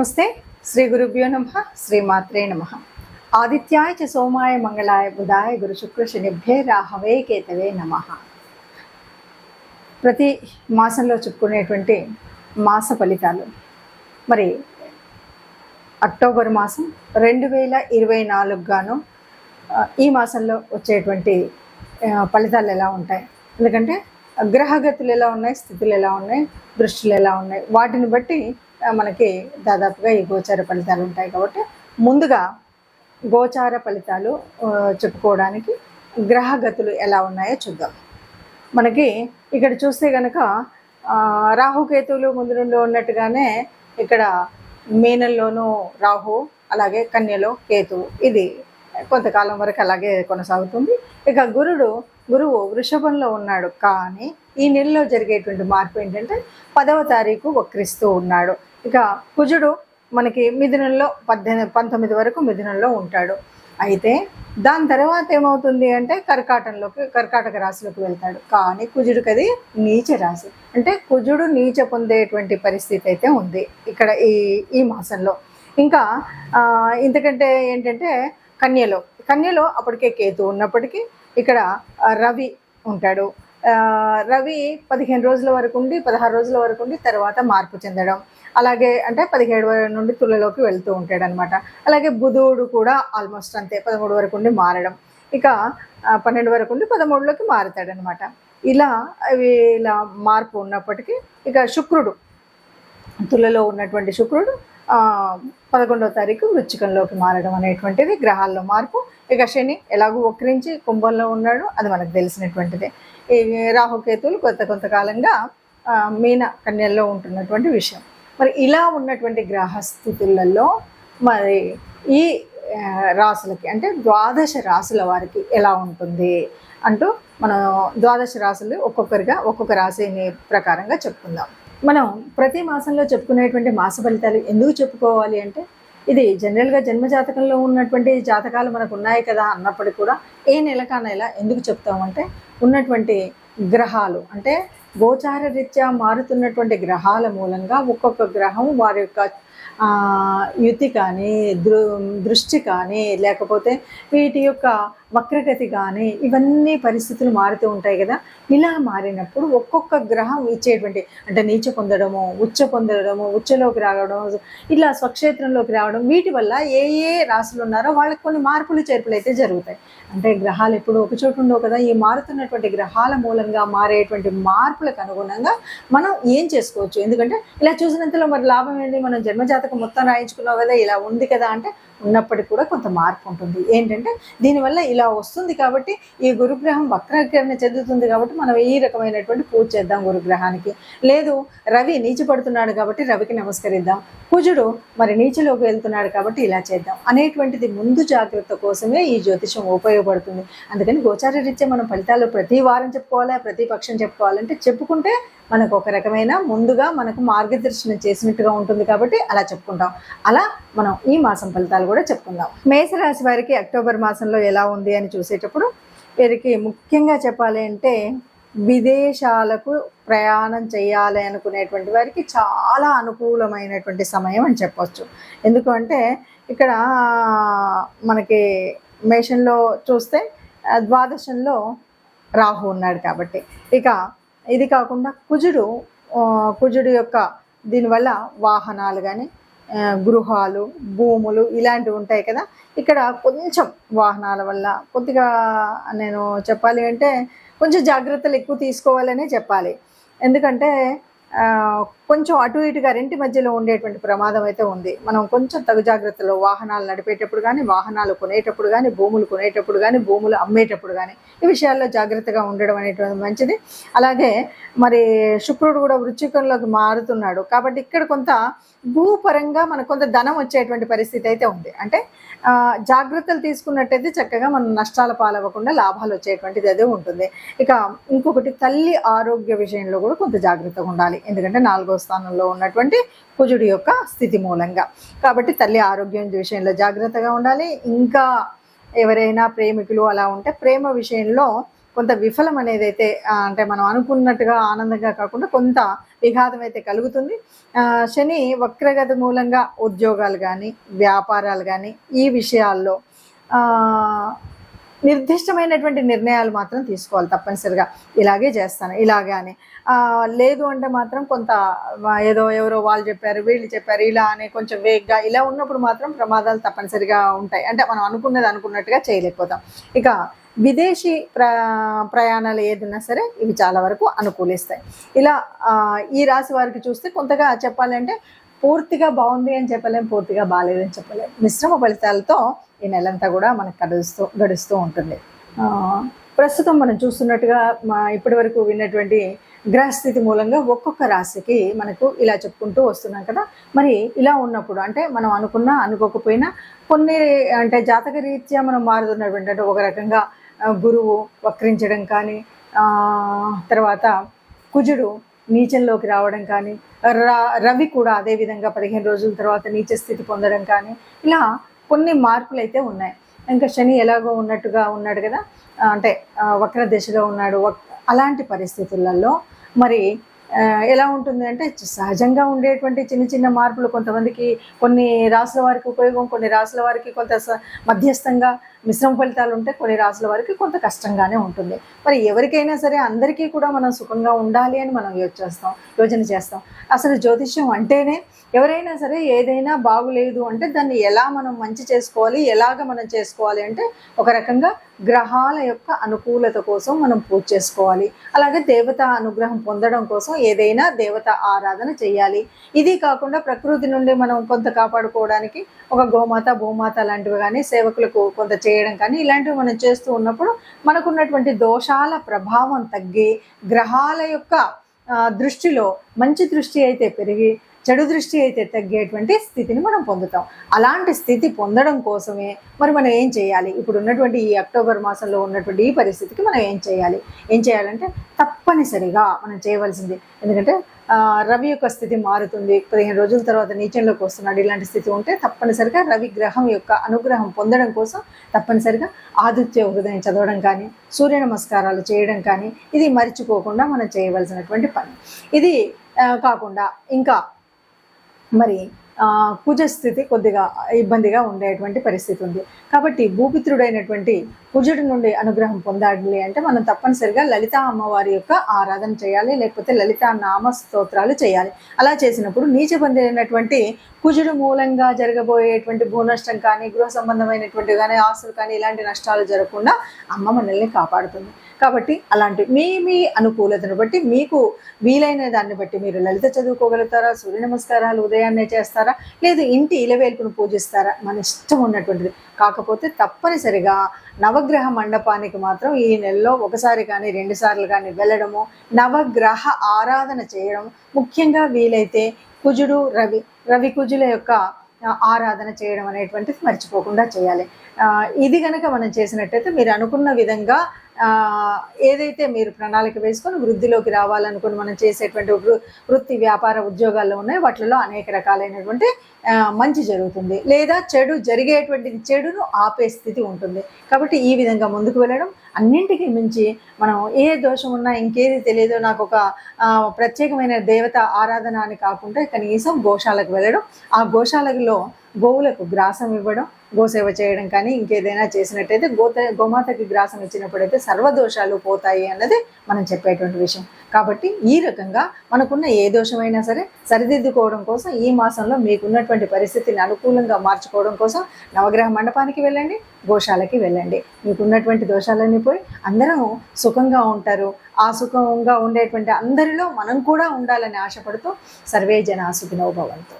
నమస్తే. శ్రీ గురుభ్యో నమః. శ్రీమాత్రే నమః. ఆదిత్యాయ చ సోమాయ మంగళాయ బుధాయ గురు శుక్ర శనిభ్యే రాహవే కేతవే నమః. ప్రతి మాసంలో చెప్పుకునేటువంటి మాస ఫలితాలు మరి అక్టోబర్ మాసం 2024 గాను ఈ మాసంలో వచ్చేటువంటి ఫలితాలు ఎలా ఉంటాయి, ఎందుకంటే గ్రహగతులు ఎలా ఉన్నాయి, స్థితులు ఎలా ఉన్నాయి, దృష్టిలు ఎలా ఉన్నాయి, వాటిని బట్టి మనకి దాదాపుగా ఈ గోచార ఫలితాలు ఉంటాయి. కాబట్టి ముందుగా గోచార ఫలితాలు చెప్పుకోవడానికి గ్రహగతులు ఎలా ఉన్నాయో చూద్దాం. మనకి ఇక్కడ చూస్తే కనుక రాహుకేతువులు ముందు నుండి ఉన్నట్టుగానే ఇక్కడ మీనంలోనూ రాహు, అలాగే కన్యలో కేతువు, ఇది కొంతకాలం వరకు అలాగే కొనసాగుతుంది. ఇక గురువు వృషభంలో ఉన్నాడు, కానీ ఈ నెలలో జరిగేటువంటి మార్పు ఏంటంటే 10వ తారీఖు వక్రిస్తూ ఉన్నాడు. ఇక కుజుడు మనకి మిథునంలో 19 వరకు మిథునంలో ఉంటాడు. అయితే దాని తర్వాత ఏమవుతుంది అంటే కర్కాటక రాశిలోకి వెళ్తాడు. కానీ కుజుడికి అది నీచ రాశి, అంటే కుజుడు నీచ పొందేటువంటి పరిస్థితి అయితే ఉంది ఇక్కడ ఈ మాసంలో. ఇంకా ఇంతకంటే ఏంటంటే కన్యలో అప్పటికే కేతు ఉన్నప్పటికీ ఇక్కడ రవి ఉంటాడు. రవి 15 రోజుల వరకు ఉండి 16 రోజుల వరకు ఉండి తర్వాత మార్పు చెందడం, అలాగే అంటే 17 నుండి తులలోకి వెళ్తూ ఉంటాడు అనమాట. అలాగే బుధుడు కూడా ఆల్మోస్ట్ అంతే, 13 వరకు ఉండి మారడం, ఇక 12 వరకు ఉండి 13లోకి మారుతాడనమాట. ఇలా మార్పు ఉన్నప్పటికీ ఇక శుక్రుడు, తులలో ఉన్నటువంటి శుక్రుడు 11వ తారీఖు వృశ్చికంలోకి మారడం అనేటువంటిది గ్రహాల్లో మార్పు. ఇక శని ఎలాగూ వక్రించి కుంభంలో ఉన్నాడు, అది మనకు తెలిసినటువంటిదే. ఈ రాహుకేతువులు కొంతకాలంగా మీన కన్యల్లో ఉంటున్నటువంటి విషయం. మరి ఇలా ఉన్నటువంటి గ్రహస్థితులలో మరి ఈ రాసులకి అంటే 12 రాసుల వారికి ఎలా ఉంటుంది అంటూ మనం 12 రాసులు ఒక్కొక్క రాశిని ప్రకారంగా చెప్పుకుందాం. మనం ప్రతి మాసంలో చెప్పుకునేటువంటి మాస ఫలితాలు ఎందుకు చెప్పుకోవాలి అంటే, ఇది జనరల్గా జన్మజాతకంలో ఉన్నటువంటి జాతకాలు మనకు ఉన్నాయి కదా అన్నప్పటికీ కూడా ఏ నెలకా నెల ఎందుకు చెప్తామంటే, ఉన్నటువంటి గ్రహాలు అంటే గోచార రీత్యా మారుతున్నటువంటి గ్రహాల మూలంగా ఒక్కొక్క గ్రహం వారి యొక్క యుతి కానీ దృష్టి కానీ లేకపోతే వీటి యొక్క వక్రగతి కానీ ఇవన్నీ పరిస్థితులు మారుతూ ఉంటాయి కదా. ఇలా మారినప్పుడు ఒక్కొక్క గ్రహం ఇచ్చేటువంటి అంటే నీచ పొందడము, ఉచ్చలోకి రావడం, ఇలా స్వక్షేత్రంలోకి రావడం, వీటి వల్ల ఏ రాశులు ఉన్నారో వాళ్ళకి కొన్ని మార్పులు చేర్పులు అయితే జరుగుతాయి. అంటే గ్రహాలు ఎప్పుడు ఒక చోటు ఉండవు కదా. ఈ మారుతున్నటువంటి గ్రహాల మూలంగా మారేటువంటి మార్పులకు అనుగుణంగా మనం ఏం చేసుకోవచ్చు, ఎందుకంటే ఇలా చూసినంతలో మరి లాభం ఏంటి, మనం జన్మజాతకం మొత్తం రాయించుకున్నావు కదా, ఇలా ఉంది కదా అంటే ఉన్నప్పటికీ కూడా కొంత మార్పు ఉంటుంది. ఏంటంటే దీనివల్ల ఇలా వస్తుంది కాబట్టి ఈ గురుగ్రహం వక్రీకరణ చెందుతుంది కాబట్టి మనం ఈ రకమైనటువంటి పూజ చేద్దాం గురుగ్రహానికి. లేదు రవి నీచపడుతున్నాడు కాబట్టి రవికి నమస్కరిద్దాం, కుజుడు మరి నీచలోకి వెళ్తున్నాడు కాబట్టి ఇలా చేద్దాం అనేటువంటిది ముందు జాగ్రత్త కోసమే ఈ జ్యోతిషం ఉపయోగపడుతుంది. అందుకని గోచార రీత్యా మనం ఫలితాలు ప్రతి వారం చెప్పుకోవాలా, ప్రతి పక్షం చెప్పుకోవాలంటే చెప్పుకుంటే మనకు ఒక రకమైన ముందుగా మనకు మార్గదర్శనం చేసినట్టుగా ఉంటుంది కాబట్టి అలా చెప్పుకుంటాం. అలా మనం ఈ మాసం ఫలితాలు కూడా చెప్పుకుందాం. మేషరాశి వారికి అక్టోబర్ మాసంలో ఎలా ఉంది అని చూసేటప్పుడు వీరికి ముఖ్యంగా చెప్పాలి అంటే విదేశాలకు ప్రయాణం చేయాలి అనుకునేటువంటి వారికి చాలా అనుకూలమైనటువంటి సమయం అని చెప్పవచ్చు. ఎందుకంటే ఇక్కడ మనకి మేషంలో చూస్తే ద్వాదశంలో రాహు ఉన్నాడు కాబట్టి, ఇక ఇది కాకుండా కుజుడు యొక్క దీనివల్ల వాహనాలు కానీ గృహాలు, భూములు ఇలాంటివి ఉంటాయి కదా. ఇక్కడ కొంచెం వాహనాల వల్ల కొద్దిగా నేను చెప్పాలి అంటే కొంచెం జాగ్రత్తలు ఎక్కువ తీసుకోవాలనే చెప్పాలి. ఎందుకంటే కొంచెం అటు ఇటుగా రెంటి మధ్యలో ఉండేటువంటి ప్రమాదం అయితే ఉంది. మనం కొంచెం తగు జాగ్రత్తలో వాహనాలు నడిపేటప్పుడు కానీ, వాహనాలు కొనేటప్పుడు కానీ, భూములు కొనేటప్పుడు కానీ, భూములు అమ్మేటప్పుడు కానీ ఈ విషయాల్లో జాగ్రత్తగా ఉండడం అనేటువంటి మంచిది. అలాగే మరి శుక్రుడు కూడా వృశ్చికంలోకి మారుతున్నాడు కాబట్టి ఇక్కడ కొంత భూపరంగా మనకు కొంత ధనం వచ్చేటువంటి పరిస్థితి అయితే ఉంది. అంటే జాగ్రత్తలు తీసుకున్నట్టయితే చక్కగా మనం నష్టాల పాలవ్వకుండా లాభాలు వచ్చేటువంటిది అదే ఉంటుంది. ఇక ఇంకొకటి తల్లి ఆరోగ్య విషయంలో కూడా కొంత జాగ్రత్తగా ఉండాలి, ఎందుకంటే 4వ స్థానంలో ఉన్నటువంటి కుజుడి యొక్క స్థితి మూలంగా. కాబట్టి తల్లి ఆరోగ్యం విషయంలో జాగ్రత్తగా ఉండాలి. ఇంకా ఎవరైనా ప్రేమికులు అలా ఉంటే ప్రేమ విషయంలో కొంత విఫలం అనేది అయితే అంటే మనం అనుకున్నట్టుగా ఆనందంగా కాకుండా కొంత విఘాతం అయితే కలుగుతుంది. శని వక్రగతి మూలంగా ఉద్యోగాలు కానీ వ్యాపారాలు కానీ ఈ విషయాల్లో నిర్దిష్టమైనటువంటి నిర్ణయాలు మాత్రం తీసుకోవాలి తప్పనిసరిగా. ఇలాగే చేస్తాను ఇలాగే అని లేదు అంటే మాత్రం కొంత ఏదో ఎవరో వాళ్ళు చెప్పారు వీళ్ళు చెప్పారు ఇలా అని కొంచెం వేగ్గా ఇలా ఉన్నప్పుడు మాత్రం ప్రమాదాలు తప్పనిసరిగా ఉంటాయి. అంటే మనం అనుకున్నట్టుగా చేయలేకపోతాం. ఇక విదేశీ ప్రయాణాలు ఏదైనా సరే ఇవి చాలా వరకు అనుకూలిస్తాయి. ఇలా ఈ రాశి వారికి చూస్తే కొంతగా చెప్పాలంటే పూర్తిగా బాగుంది అని చెప్పలేం, పూర్తిగా బాగాలేదని చెప్పలేం. మిశ్రమ ఫలితాలతో ఈ నెలంతా కూడా మనకు గడుస్తూ ఉంటుంది. ప్రస్తుతం మనం చూస్తున్నట్టుగా ఇప్పటి వరకు విన్నటువంటి గ్రహస్థితి మూలంగా ఒక్కొక్క రాశికి మనకు ఇలా చెప్పుకుంటూ వస్తున్నాం కదా. మరి ఇలా ఉన్నప్పుడు అంటే మనం అనుకోకపోయినా కొన్ని అంటే జాతక రీత్యా మనం మారుతున్నటువంటి అంటే ఒక రకంగా గురువు వక్రించడం కానీ, తర్వాత కుజుడు నీచంలోకి రావడం కానీ, రవి కూడా అదేవిధంగా 15 రోజుల తర్వాత నీచ స్థితి పొందడం కానీ, ఇలా కొన్ని మార్పులు అయితే ఉన్నాయి. ఇంకా శని ఎలాగో ఉన్నాడు కదా, అంటే వక్ర దిశగా ఉన్నాడు. అలాంటి పరిస్థితులలో మరి ఎలా ఉంటుంది అంటే సహజంగా ఉండేటువంటి చిన్న చిన్న మార్పులు కొంతమందికి కొన్ని రాసుల వారికి ఉపయోగం, కొన్ని రాసుల వారికి కొంత మధ్యస్థంగా మిశ్రమ ఫలితాలు ఉంటే, కొన్ని రాసుల వారికి కొంత కష్టంగానే ఉంటుంది. మరి ఎవరికైనా సరే అందరికీ కూడా మనం సుఖంగా ఉండాలి అని మనం యోచన చేస్తాం. అసలు జ్యోతిష్యం అంటేనే ఎవరైనా సరే ఏదైనా బాగులేదు అంటే దాన్ని ఎలా మనం మంచి చేసుకోవాలి, ఎలాగ మనం చేసుకోవాలి అంటే ఒక రకంగా గ్రహాల యొక్క అనుకూలత కోసం మనం పూజ చేసుకోవాలి. అలాగే దేవత అనుగ్రహం పొందడం కోసం ఏదైనా దేవత ఆరాధన చేయాలి. ఇది కాకుండా ప్రకృతి నుండి మనం కొంత కాపాడుకోవడానికి ఒక గోమాత భూమాత లాంటివి కానీ సేవకులకు కొంత చేయడం కానీ ఇలాంటివి మనం చేస్తూ ఉన్నప్పుడు మనకున్నటువంటి దోషాల ప్రభావం తగ్గి గ్రహాల యొక్క దృష్టిలో మంచి దృష్టి అయితే పెరిగి చెడు దృష్టి అయితే తగ్గేటువంటి స్థితిని మనం పొందుతాం. అలాంటి స్థితి పొందడం కోసమే మరి మనం ఏం చేయాలి? ఇప్పుడు ఉన్నటువంటి ఈ అక్టోబర్ మాసంలో ఉన్నటువంటి ఈ పరిస్థితికి మనం ఏం చేయాలంటే తప్పనిసరిగా మనం చేయవలసింది, ఎందుకంటే రవి యొక్క స్థితి మారుతుంది, 15 రోజుల తర్వాత నీచంలోకి వస్తున్నాడు. ఇలాంటి స్థితి ఉంటే తప్పనిసరిగా రవి గ్రహం యొక్క అనుగ్రహం పొందడం కోసం తప్పనిసరిగా ఆదిత్య హృదయం చదవడం కానీ, సూర్య నమస్కారాలు చేయడం కానీ ఇది మర్చిపోకుండా మనం చేయవలసినటువంటి పని. ఇది కాకుండా ఇంకా మరి కుజస్థితి కొద్దిగా ఇబ్బందిగా ఉండేటువంటి పరిస్థితి ఉంది. కాబట్టి భూపిత్రుడైనటువంటి కుజుడి నుండి అనుగ్రహం పొందాలి అంటే మనం తప్పనిసరిగా లలితా అమ్మవారి యొక్క ఆరాధన చేయాలి, లేకపోతే లలితా నామ స్తోత్రాలు చేయాలి. అలా చేసినప్పుడు నీచ పొందినటువంటి కుజుడు మూలంగా జరగబోయేటువంటి భూనష్టం కానీ, గృహ సంబంధమైనటువంటి కానీ, ఆస్తులు కానీ ఇలాంటి నష్టాలు జరగకుండా అమ్మ మనల్ని కాపాడుతుంది. కాబట్టి అలాంటి మీ అనుకూలతను బట్టి మీకు వీలైన దాన్ని బట్టి మీరు లలిత చదువుకోగలుగుతారా, సూర్య నమస్కారాలు ఉదయాన్నే చేస్తారా, లేదు ఇంటి ఇలవేల్పును పూజిస్తారా, మన ఇష్టం ఉన్నటువంటిది. కాకపోతే తప్పనిసరిగా నవగ్రహ మండపానికి మాత్రం ఈ నెలలో ఒకసారి కానీ 2 సార్లు కానీ వెళ్ళడము, నవగ్రహ ఆరాధన చేయడం, ముఖ్యంగా వీలైతే కుజుడు రవి కుజుల యొక్క ఆరాధన చేయడం అనేటువంటిది మర్చిపోకుండా చేయాలి. ఇది కనుక మనం చేసినట్టయితే మీరు అనుకున్న విధంగా ఏదైతే మీరు ప్రణాళిక వేసుకొని వృద్ధిలోకి రావాలనుకుని మనం చేసేటువంటి వృత్తి వ్యాపార ఉద్యోగాల్లో ఉన్నాయి వాటిలో అనేక రకాలైనటువంటి మంచి జరుగుతుంది, లేదా జరిగేటువంటి చెడును ఆపే స్థితి ఉంటుంది. కాబట్టి ఈ విధంగా ముందుకు వెళ్ళడం, అన్నింటికీ మించి మనం ఏ దోషం ఉన్నా ఇంకేది తెలియదో నాకు ఒక ప్రత్యేకమైన దేవత ఆరాధన అని కాకుండా కనీసం గోశాలకు వెళ్ళడం, ఆ గోశాలలో గోవులకు గ్రాసం ఇవ్వడం, గోసేవ చేయడం కానీ ఇంకేదైనా చేసినట్టయితే గోమాతకి గ్రాసం ఇచ్చినప్పుడైతే సర్వదోషాలు పోతాయి అన్నది మనం చెప్పేటువంటి విషయం. కాబట్టి ఈ రకంగా మనకున్న ఏ దోషమైనా సరే సరిదిద్దుకోవడం కోసం ఈ మాసంలో మీకున్నటువంటి పరిస్థితిని అనుకూలంగా మార్చుకోవడం కోసం నవగ్రహ మండపానికి వెళ్ళండి, గోశాలకి వెళ్ళండి. మీకున్నటువంటి దోషాలన్నీ పోయి అందరం సుఖంగా ఉంటారు. ఆ సుఖంగా ఉండేటువంటి అందరిలో మనం కూడా ఉండాలని ఆశపడుతూ సర్వే జనా సుఖినో భవంతు.